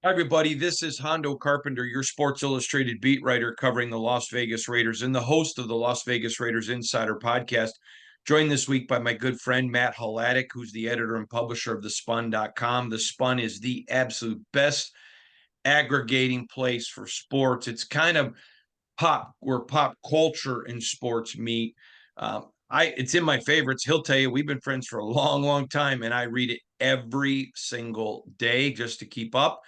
Hi, everybody. This is Hondo Carpenter, your Sports Illustrated beat writer covering the Las Vegas Raiders and the host of the Las Vegas Raiders Insider podcast. Joined this week by my good friend Matt Haladik, who's the editor and publisher of thespun.com. The Spun is the absolute best aggregating place for sports. It's kind of where pop culture and sports meet. It's in my favorites. He'll tell you we've been friends for a long, long time, and I read it every single day just to keep up.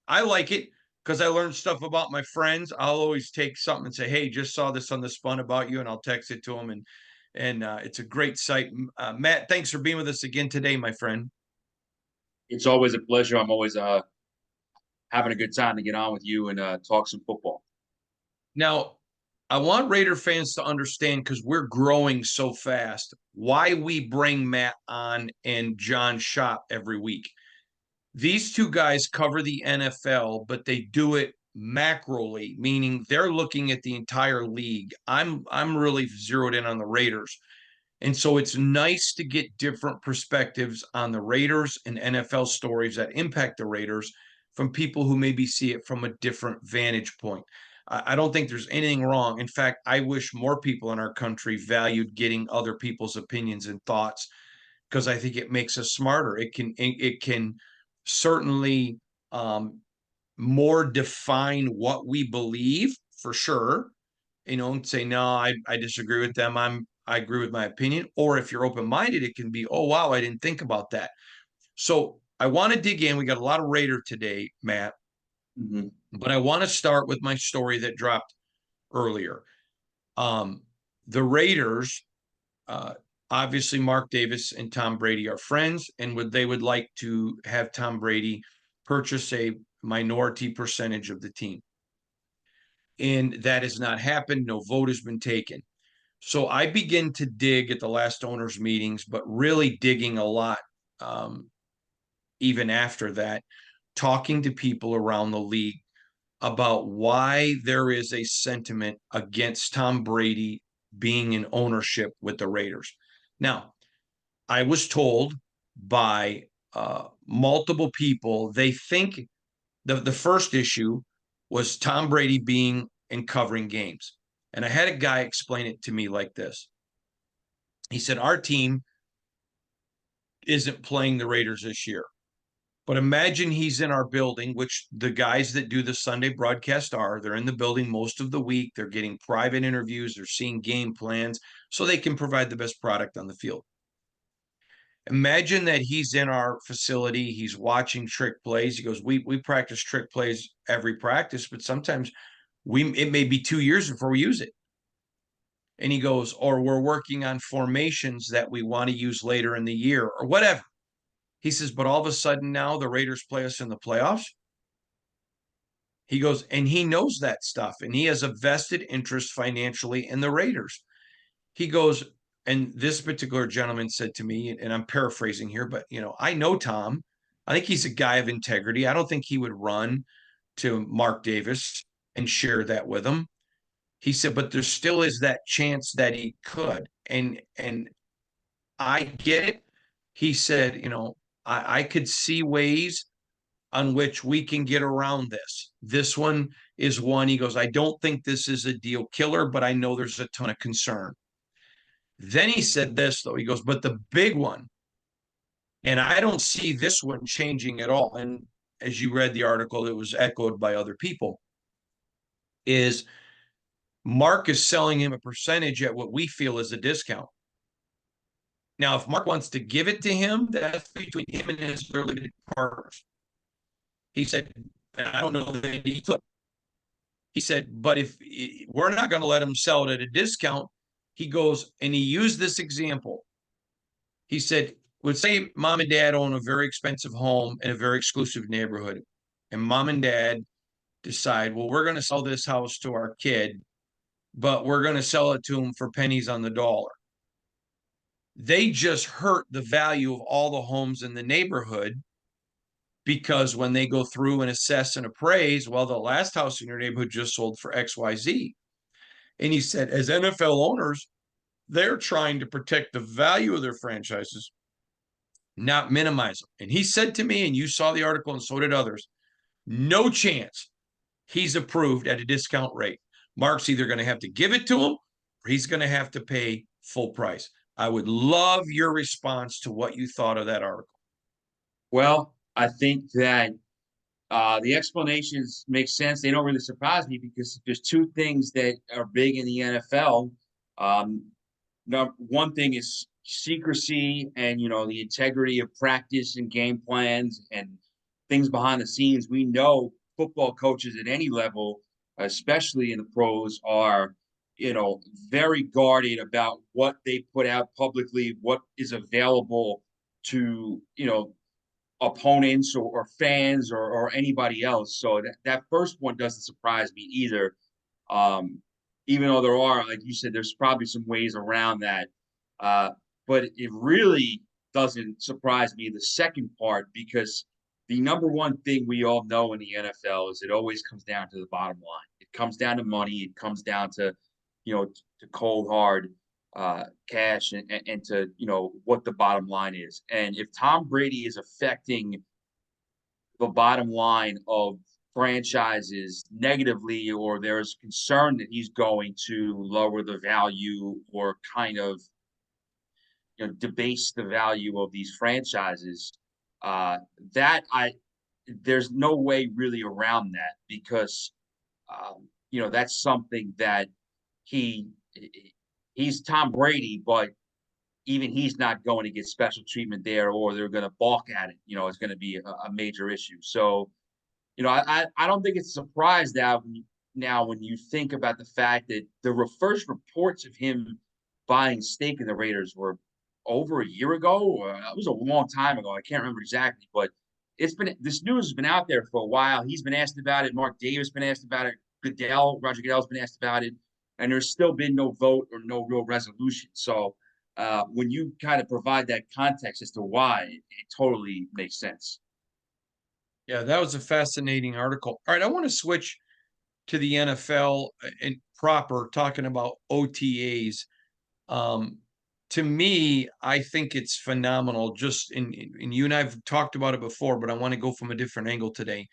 I like it because I learn stuff about my friends. I'll always take something and say, "Hey, just saw this on the Spun about you," and I'll text it to them. And it's a great site. Matt, thanks for being with us again today, my friend. It's always a pleasure. I'm always having a good time to get on with you and talk some football. Now, I want Raider fans to understand because we're growing so fast. Why we bring Matt on and John Shop every week. These two guys cover the NFL, but they do it macroly, meaning they're looking at the entire league. I'm really zeroed in on the Raiders. And so it's nice to get different perspectives on the Raiders and NFL stories that impact the Raiders from people who maybe see it from a different vantage point. I don't think there's anything wrong. In fact, I wish more people in our country valued getting other people's opinions and thoughts because I think it makes us smarter. It can certainly more define what we believe for sure. And say no, I disagree with them. I agree with my opinion. Or if you're open minded, it can be, oh wow, I didn't think about that. So I want to dig in. We got a lot of Raider today, Matt, Mm-hmm. but I want to start with my story that dropped earlier. Um, the Raiders, uh, obviously, Mark Davis and Tom Brady are friends, and they would like to have Tom Brady purchase a minority percentage of the team. And that has not happened. No vote has been taken. So I begin to dig at the last owners' meetings, but really digging a lot um, even after that, talking to people around the league about why there is a sentiment against Tom Brady being in ownership with the Raiders. Now, I was told by multiple people they think the first issue was Tom Brady being and covering games. And I had a guy explain it to me like this. He said, our team isn't playing the Raiders this year. But imagine he's in our building, which the guys that do the Sunday broadcast are. They're in the building most of the week. They're getting private interviews. They're seeing game plans so they can provide the best product on the field. Imagine that he's in our facility. He's watching trick plays. He goes, we practice trick plays every practice, but sometimes it may be 2 years before we use it. And he goes, or we're working on formations that we want to use later in the year or whatever. He says, but all of a sudden now the Raiders play us in the playoffs. He goes, and he knows that stuff, and he has a vested interest financially in the Raiders. He goes, and this particular gentleman said to me, and I'm paraphrasing here, but I know Tom. I think he's a guy of integrity. I don't think he would run to Mark Davis and share that with him. He said, but there still is that chance that he could. And I get it. He said, I could see ways on which we can get around this. This one is one. He goes, I don't think this is a deal killer, but I know there's a ton of concern. Then he said this, though. He goes, but the big one, and I don't see this one changing at all. And as you read the article, it was echoed by other people, is Mark is selling him a percentage at what we feel is a discount. Now, if Mark wants to give it to him, that's between him and his limited partners. He said, and I don't know that he took. He said, but if we're not going to let him sell it at a discount, he goes, and he used this example. He said, let's say mom and dad own a very expensive home in a very exclusive neighborhood, and mom and dad decide, well, we're going to sell this house to our kid, but we're going to sell it to him for pennies on the dollar. They just hurt the value of all the homes in the neighborhood because when they go through and assess and appraise, well, the last house in your neighborhood just sold for XYZ. And he said, as NFL owners, they're trying to protect the value of their franchises, not minimize them. And he said to me, and you saw the article and so did others, No chance he's approved at a discount rate. Mark's either going to have to give it to him or he's going to have to pay full price. I would love your response to what you thought of that article. Well, I think that the explanations make sense. They don't really surprise me because there's two things that are big in the NFL. Now, one thing is secrecy and the integrity of practice and game plans and things behind the scenes. We know football coaches at any level, especially in the pros, are very guarded about what they put out publicly, what is available to opponents or fans or anybody else. So that first one doesn't surprise me either. Um, Even though there are, like you said, there's probably some ways around that. Uh, but it really doesn't surprise me the second part because the number one thing we all know in the NFL is it always comes down to the bottom line. It comes down to money. It comes down to cold hard cash and to what the bottom line is. And if Tom Brady is affecting the bottom line of franchises negatively, or there's concern that he's going to lower the value or kind of debase the value of these franchises, uh, that I there's no way really around that because that's something that he he's Tom Brady, but even he's not going to get special treatment there, or they're going to balk at it. It's going to be a major issue. So I don't think it's a surprise now when you think about the fact that the first reports of him buying stake in the Raiders were over a year ago, or it was a long time ago. I can't remember exactly, but this news has been out there for a while. He's been asked about it. Mark Davis been asked about it. Roger Goodell's been asked about it, and there's still been no vote or no real resolution. So when you kind of provide that context as to why, it totally makes sense. Yeah, that was a fascinating article. All right, I want to switch to the NFL and proper talking about OTAs. Um, to me, I think it's phenomenal. Just in you and I've talked about it before, but I want to go from a different angle today.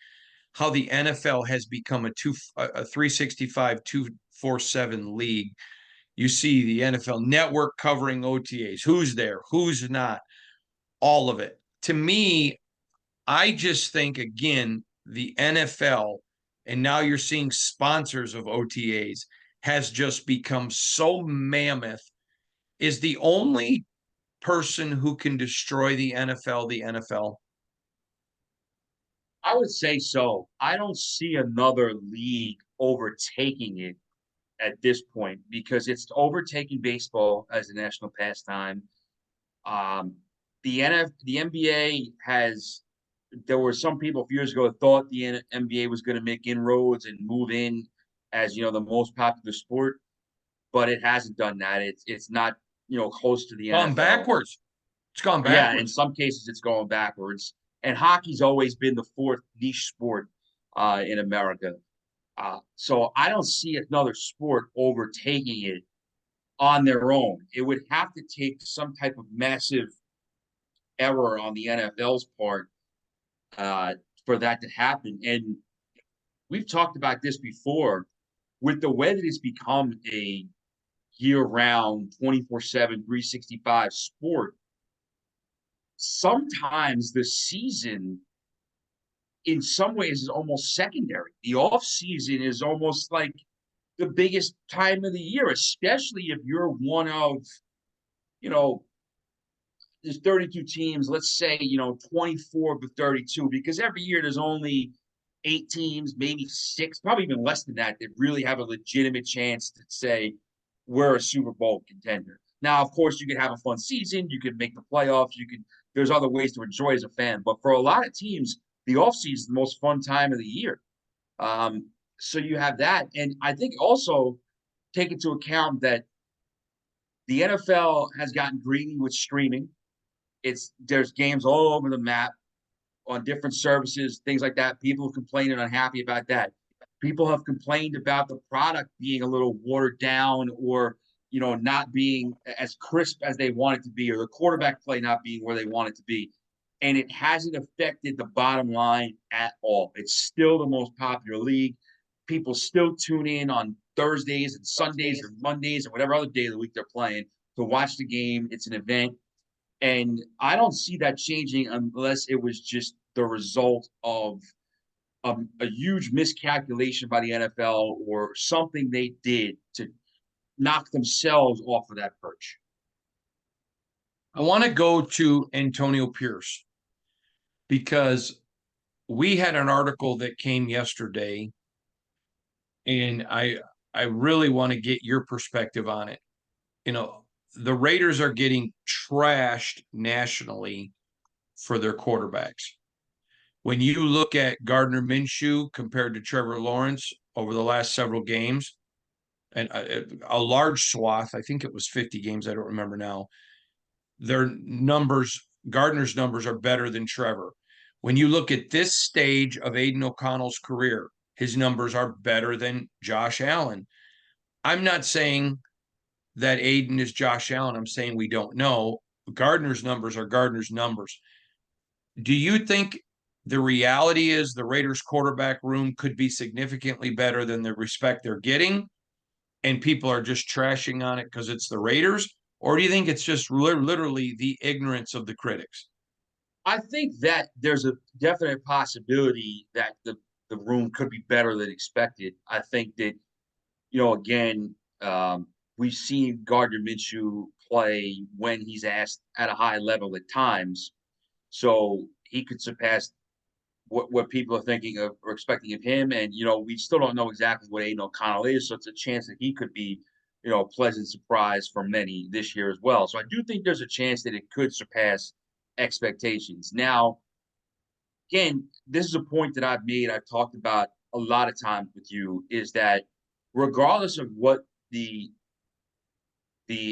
How the NFL has become a 365 247 league. You see the NFL network covering OTAs. Who's there? Who's not? All of it. To me, I just think again, the NFL, and now you're seeing sponsors of OTAs, has just become so mammoth, is the only person who can destroy the NFL. I would say so. I don't see another league overtaking it at this point because it's overtaking baseball as a national pastime. Um, the NBA has. There were some people a few years ago that thought the NBA was going to make inroads and move in as the most popular sport, but it hasn't done that. It's not close to the Gone NFL. backwards. It's gone Yeah, in backwards. some cases it's going backwards. And hockey's always been the fourth niche sport in America. So I don't see another sport overtaking it on their own. It would have to take some type of massive error on the NFL's part uh, for that to happen. And we've talked about this before with the way that it's become a year-round, 24/7, 365 sport. Sometimes the season in some ways is almost secondary. The off season is almost like the biggest time of the year, especially if you're one of, you know, there's 32 teams, let's say, 24 to 32, because every year there's only 8 teams, maybe six, probably even less than that really have a legitimate chance to say we're a Super Bowl contender. Now, of course, you could have a fun season, you could make the playoffs, there's other ways to enjoy as a fan. But for a lot of teams, the offseason is the most fun time of the year. So you have that. And I think also take into account that the NFL has gotten greedy with streaming. There's games all over the map on different services, things like that. People have complained and unhappy about that. People have complained about the product being a little watered down or not being as crisp as they want it to be, or the quarterback play not being where they want it to be. and it hasn't affected the bottom line at all. It's still the most popular league. People still tune in on Thursdays and Sundays and Mondays and whatever other day of the week they're playing to watch the game. It's an event. And I don't see that changing unless it was just the result of a huge miscalculation by the NFL or something they did to knock themselves off of that perch. I want to go to Antonio Pierce because we had an article that came yesterday, and I really want to get your perspective on it. You know, the Raiders are getting trashed nationally for their quarterbacks. When you look at Gardner Minshew compared to Trevor Lawrence over the last several games, and a large swath, I think it was 50 games, I don't remember now, their numbers, Gardner's numbers are better than Trevor. When you look at this stage of Aiden O'Connell's career, his numbers are better than Josh Allen. I'm not saying that Aiden is Josh Allen. I'm saying we don't know. Gardner's numbers are Gardner's numbers. Do you think the reality is the Raiders quarterback room could be significantly better than the respect they're getting, and people are just trashing on it because it's the Raiders? Or do you think it's just literally the ignorance of the critics? I think that there's a definite possibility that the room could be better than expected. I think that, again, we've seen Gardner Minshew play when he's asked at a high level at times. So he could surpass what people are thinking of or expecting of him. And, we still don't know exactly what Aiden O'Connell is. So it's a chance that he could be, a pleasant surprise for many this year as well. So I do think there's a chance that it could surpass expectations. Now, again, this is a point that I've made, I've talked about a lot of times with you, is that regardless of what the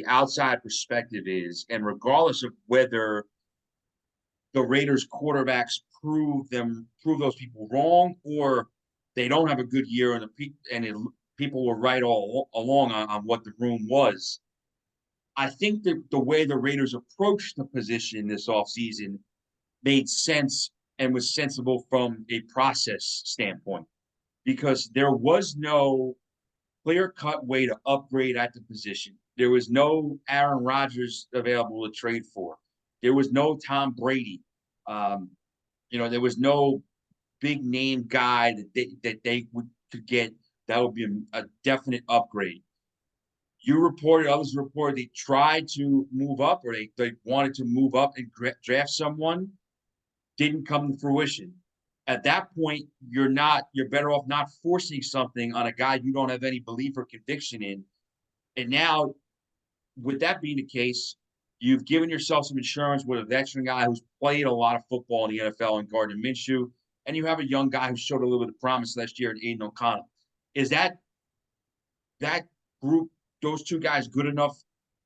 outside perspective is, and regardless of whether the Raiders quarterbacks prove those people wrong, or they don't have a good year people were right all along on what the room was. I think that the way the Raiders approached the position this offseason made sense and was sensible from a process standpoint because there was no clear-cut way to upgrade at the position. There was no Aaron Rodgers available to trade for. There was no Tom Brady. Um, there was no big name guy could get that would be a definite upgrade. Others reported they tried to move up or they wanted to move up and draft someone, didn't come to fruition. At that point, you're better off not forcing something on a guy you don't have any belief or conviction in. And now, with that being the case, you've given yourself some insurance with a veteran guy who's played a lot of football in the NFL in Gardner Minshew, and you have a young guy who showed a little bit of promise last year in Aiden O'Connell. Is that group, those two guys, good enough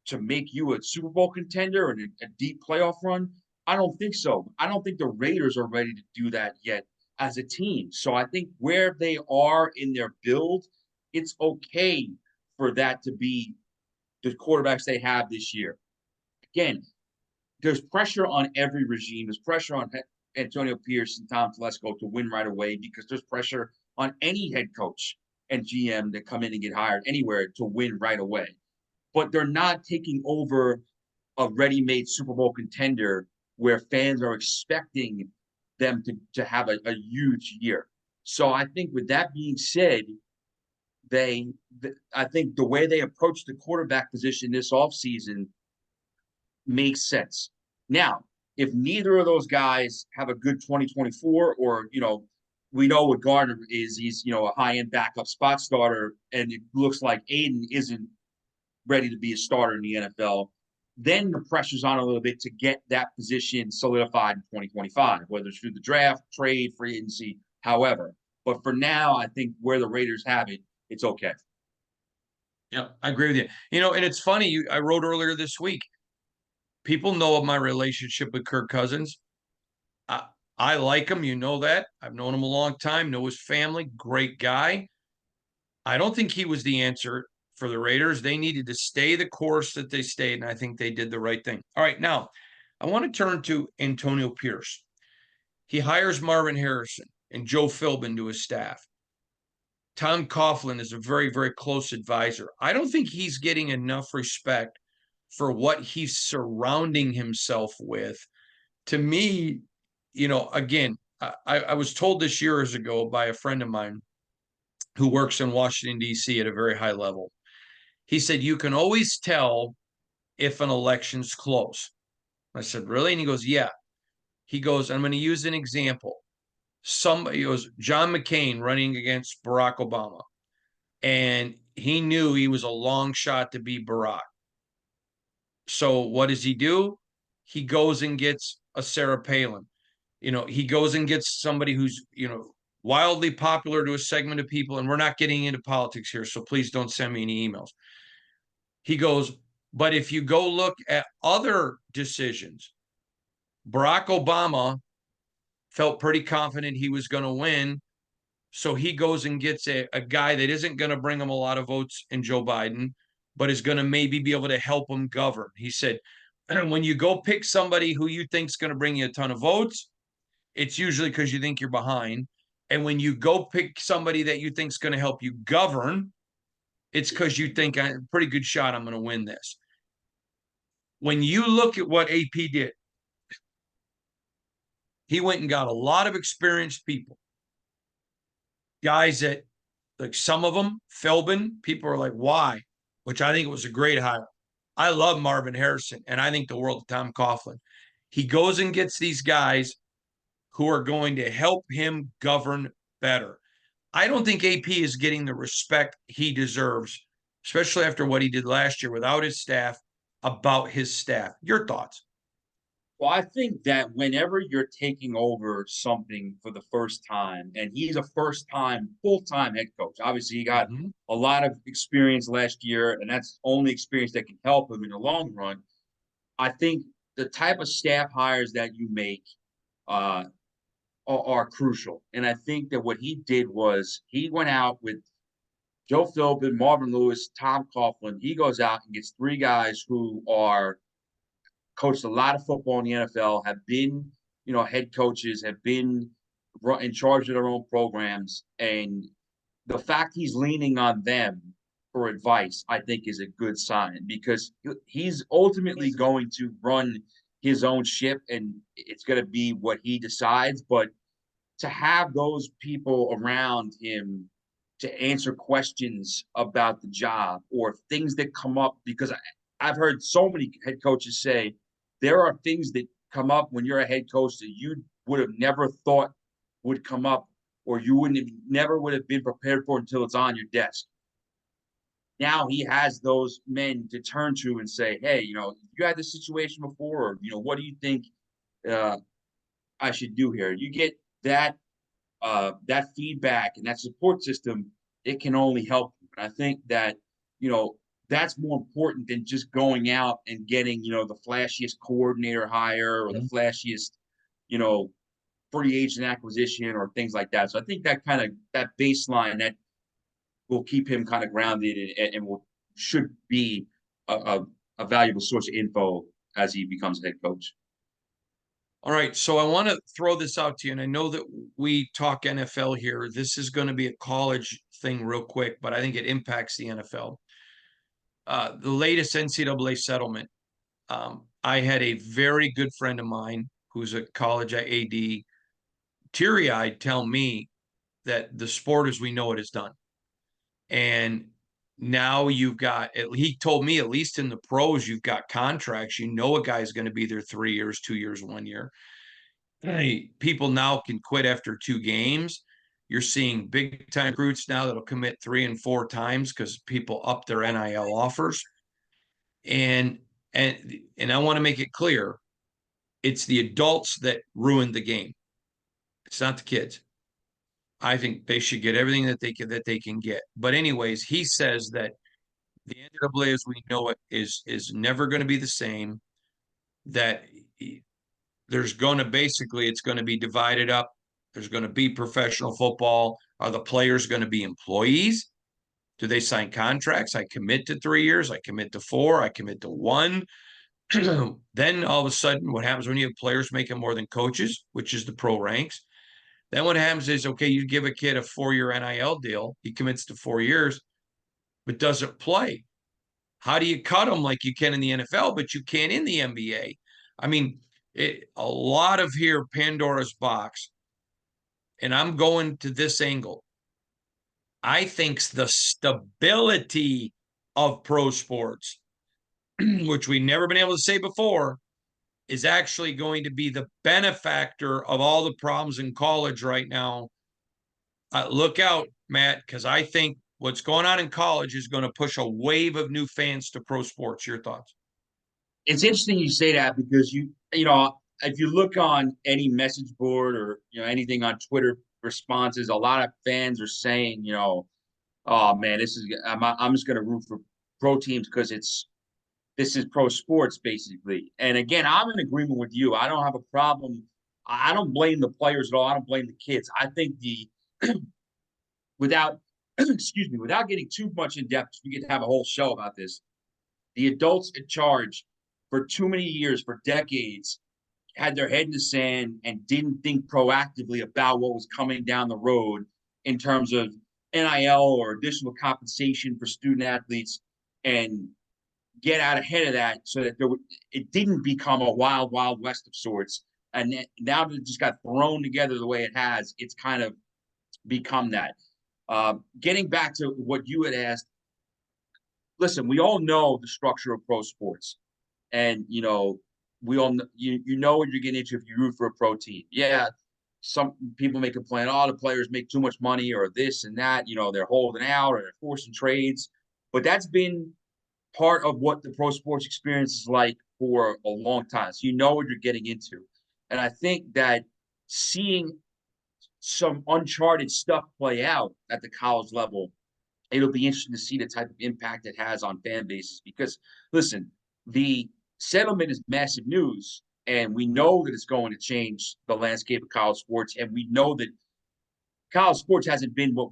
to make you a Super Bowl contender and a deep playoff run? I don't think so. I don't think the Raiders are ready to do that yet as a team. So I think where they are in their build, it's okay for that to be the quarterbacks they have this year. Again, there's pressure on every regime. There's pressure on Antonio Pierce and Tom Telesco to win right away because there's pressure on any head coach and GM that come in and get hired anywhere to win right away. But they're not taking over a ready-made Super Bowl contender where fans are expecting them to have a huge year. So I think with that being said, I think the way they approach the quarterback position this offseason makes sense. Now, if neither of those guys have a good 2024 or, we know what Gardner is, he's, a high-end backup spot starter, and it looks like Aiden isn't ready to be a starter in the NFL, then the pressure's on a little bit to get that position solidified in 2025, whether it's through the draft, trade, free agency, however. But for now, I think where the Raiders have it, it's okay. Yeah, I agree with you. And it's funny, I wrote earlier this week, people know of my relationship with Kirk Cousins. I like him. You know that. I've known him a long time, know his family, great guy. I don't think he was the answer for the Raiders. They needed to stay the course that they stayed, and I think they did the right thing. All right, now I want to turn to Antonio Pierce. He hires Marvin Harrison and Joe Philbin to his staff. Tom Coughlin is a very, very close advisor. I don't think he's getting enough respect for what he's surrounding himself with. To me, again, I was told this years ago by a friend of mine who works in Washington, D.C. at a very high level. He said, you can always tell if an election's close. I said, really? And he goes, yeah. He goes, I'm going to use an example. Somebody goes, John McCain running against Barack Obama, and he knew he was a long shot to be Barack. So what does he do? He goes and gets a Sarah Palin. He goes and gets somebody who's, wildly popular to a segment of people. And we're not getting into politics here, so please don't send me any emails. He goes, but if you go look at other decisions, Barack Obama felt pretty confident he was going to win. So he goes and gets a guy that isn't going to bring him a lot of votes in Joe Biden, but is going to maybe be able to help him govern. He said, when you go pick somebody who you think is going to bring you a ton of votes, it's usually because you think you're behind. And when you go pick somebody that you think is going to help you govern, it's because you think I'm a pretty good shot I'm going to win this. When you look at what AP did, he went and got a lot of experienced people, guys that, like some of them, Philbin, people are like, why? Which I think it was a great hire. I love Marvin Harrison, and I think the world of Tom Coughlin. He goes and gets these guys who are going to help him govern better. I don't think AP is getting the respect he deserves, especially after what he did last year without his staff, about his staff. Your thoughts? Well, I think that whenever you're taking over something for the first time, and he's a first time, full time head coach, obviously, he got Mm-hmm. a lot of experience last year, and that's only experience that can help him in the long run. I think the type of staff hires that you make uh, are crucial. And I think that what he did was he went out with Joe Philbin, Marvin Lewis, Tom Coughlin. He goes out and gets three guys who are coached a lot of football in the NFL, have been, head coaches, have been in charge of their own programs. And the fact he's leaning on them for advice, I think, is a good sign because he's ultimately going to run his own ship and it's going to be what he decides. But to have those people around him to answer questions about the job or things that come up, because I've heard so many head coaches say there are things that come up when you're a head coach that you would have never thought would come up or you wouldn't have never would have been prepared for until it's on your desk. Now he has those men to turn to and say, hey, you had this situation before, or what do you think uh, I should do here? You get that feedback and that support system, it can only help you. And I think that, you know, that's more important than just going out and getting, the flashiest coordinator hire or the flashiest, you know, free agent acquisition or things like that. So I think that baseline that will keep him kind of grounded and will should be a valuable source of info as he becomes head coach. All right, so I want to throw this out to you, and I know that we talk NFL here. This is going to be a college thing real quick, but I think it impacts the NFL. The latest NCAA settlement. I had a very good friend of mine who's a college AD, teary-eyed, tell me that the sport as we know it is done. And now you've got, he told me, at least in the pros, you've got contracts. You know a guy's going to be there 3 years, 2 years, 1 year. Hey, people now can quit after 2 games. You're seeing big time recruits now that'll commit 3 and 4 times because people up their NIL offers. And and I want to make it clear, it's the adults that ruined the game. It's not the kids. I think they should get everything that they can get. But anyways, he says that the NCAA as we know it is never going to be the same. That there's going to basically it's going to be divided up. There's going to be professional football. Are the players going to be employees? Do they sign contracts? I commit to 3 years. I commit to 4. I commit to 1. Then all of a sudden, what happens when you have players making more than coaches, which is the pro ranks? Then what happens is, okay, you give a kid a 4-year NIL deal, he commits to 4 years, but doesn't play. How do you cut him like you can in the NFL, but you can't in the NBA? I mean, a lot of here Pandora's box, and I'm going to this angle. I think the stability of pro sports, which we've never been able to say before, is actually going to be the benefactor of all the problems in college right now. Look out, Matt, because I think what's going on in college is going to push a wave of new fans to pro sports. Your thoughts? It's interesting you say that because you know if you look on any message board or anything on Twitter responses, a lot of fans are saying oh man, I'm just going to root for pro teams because this is pro sports basically. And again, I'm in agreement with you. I don't have a problem. I don't blame the players at all. I don't blame the kids. I think the without excuse me, without getting too much in depth, we could have a whole show about this. The adults in charge for too many years, for decades, had their head in the sand and didn't think proactively about what was coming down the road in terms of NIL or additional compensation for student athletes, and get out ahead of that so that it didn't become a wild, wild west of sorts. And now that it just got thrown together the way it has, it's kind of become that. Getting back to what you had asked, listen, we all know the structure of pro sports, and we all you know what you're getting into if you root for a pro team. Yeah, some people may complain, oh, the players make too much money or this and that. They're holding out or they're forcing trades, but that's been part of what the pro sports experience is like for a long time. So you know what you're getting into, and I think that seeing some uncharted stuff play out at the college level, it'll be interesting to see the type of impact it has on fan bases. Because listen, the settlement is massive news, and we know that it's going to change the landscape of college sports. And we know that college sports hasn't been what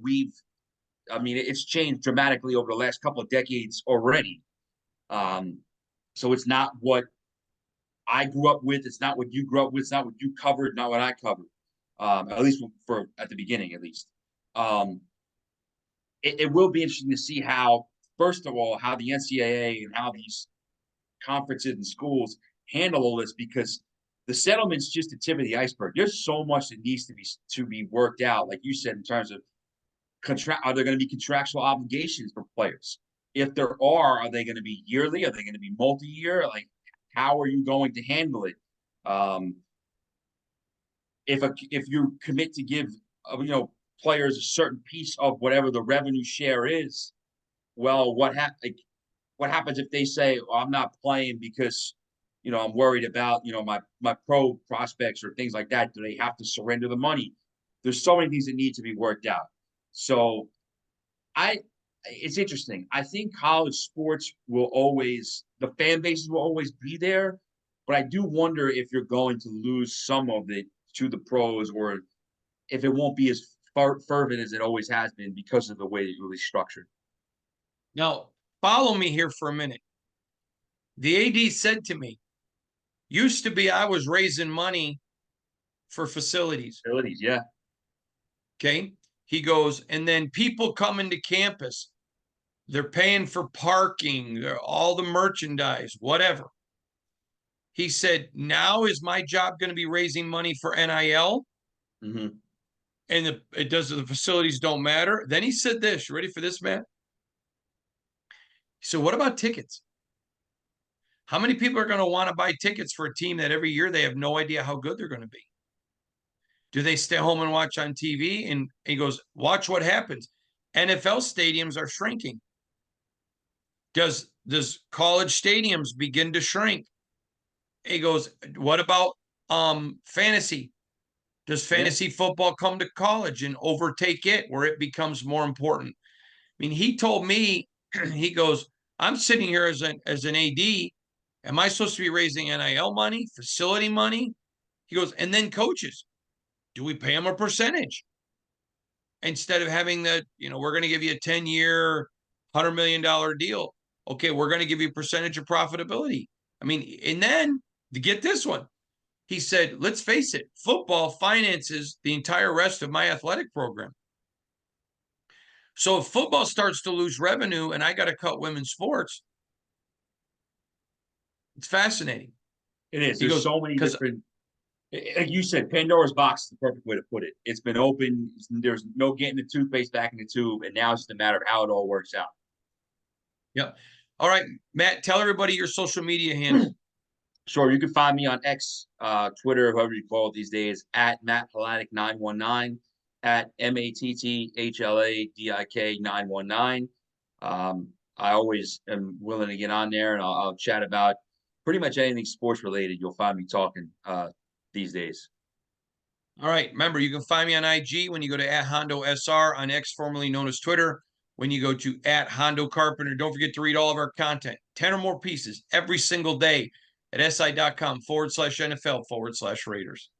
I mean, it's changed dramatically over the last couple of decades already. Um, so it's not what I grew up with. It's not what you grew up with. It's not what you covered. Not what I covered. At least for at the beginning, at least. Um, it will be interesting to see how, first of all, how the NCAA and how these conferences and schools handle all this, because the settlement's just the tip of the iceberg. There's so much that needs to be worked out, like you said, in terms of contract. Are there going to be contractual obligations for players? If there are they going to be yearly? Are they going to be multi-year? Like, how are you going to handle it? Um, if you commit to give players a certain piece of whatever the revenue share is, well, what happens if they say, oh, I'm not playing because I'm worried about my pro prospects or things like that? Do they have to surrender the money? There's so many things that need to be worked out. So I it's interesting. I think college sports will always, the fan bases will always be there, but I do wonder if you're going to lose some of it to the pros, or if it won't be as fervent as it always has been because of the way it's really structured. Now, follow me here for a minute. The AD said to me, used to be I was raising money for facilities. Abilities, yeah. Okay. He goes, and then people come into campus, they're paying for parking, all the merchandise, whatever. He said, now is my job going to be raising money for NIL? Mm-hmm. And the facilities don't matter. Then he said this, you ready for this, Matt? So what about tickets? How many people are going to want to buy tickets for a team that every year they have no idea how good they're going to be? Do they stay home and watch on TV? And he goes, watch what happens. NFL stadiums are shrinking. Does college stadiums begin to shrink? He goes, what about fantasy? Does Yeah. fantasy football come to college and overtake it where it becomes more important? I mean, he told me, he goes, I'm sitting here as an AD. Am I supposed to be raising NIL money, facility money? He goes, and then coaches. Do we pay them a percentage? Instead of having we're going to give you a 10-year, $100 million deal. Okay, we're going to give you a percentage of profitability. I mean, and then to get this one, he said, let's face it, football finances the entire rest of my athletic program. So if football starts to lose revenue and I got to cut women's sports, it's fascinating. It is. He There's goes, so many because different, like you said, Pandora's box is the perfect way to put it. It's been open. There's no getting the toothpaste back in the tube, and now it's just a matter of how it all works out. yep. All right, Matt, tell everybody your social media handle. Sure, you can find me on X, Twitter, whoever you call it these days, at Matt Haladik 919, at MATTHLADIK 919. I always am willing to get on there, and I'll chat about pretty much anything sports related. You'll find me talking these days. All right. Remember, you can find me on IG when you go to @HondoSR, on X, formerly known as Twitter. When you go to @HondoCarpenter, don't forget to read all of our content, 10 or more pieces every single day at si.com/NFL/Raiders.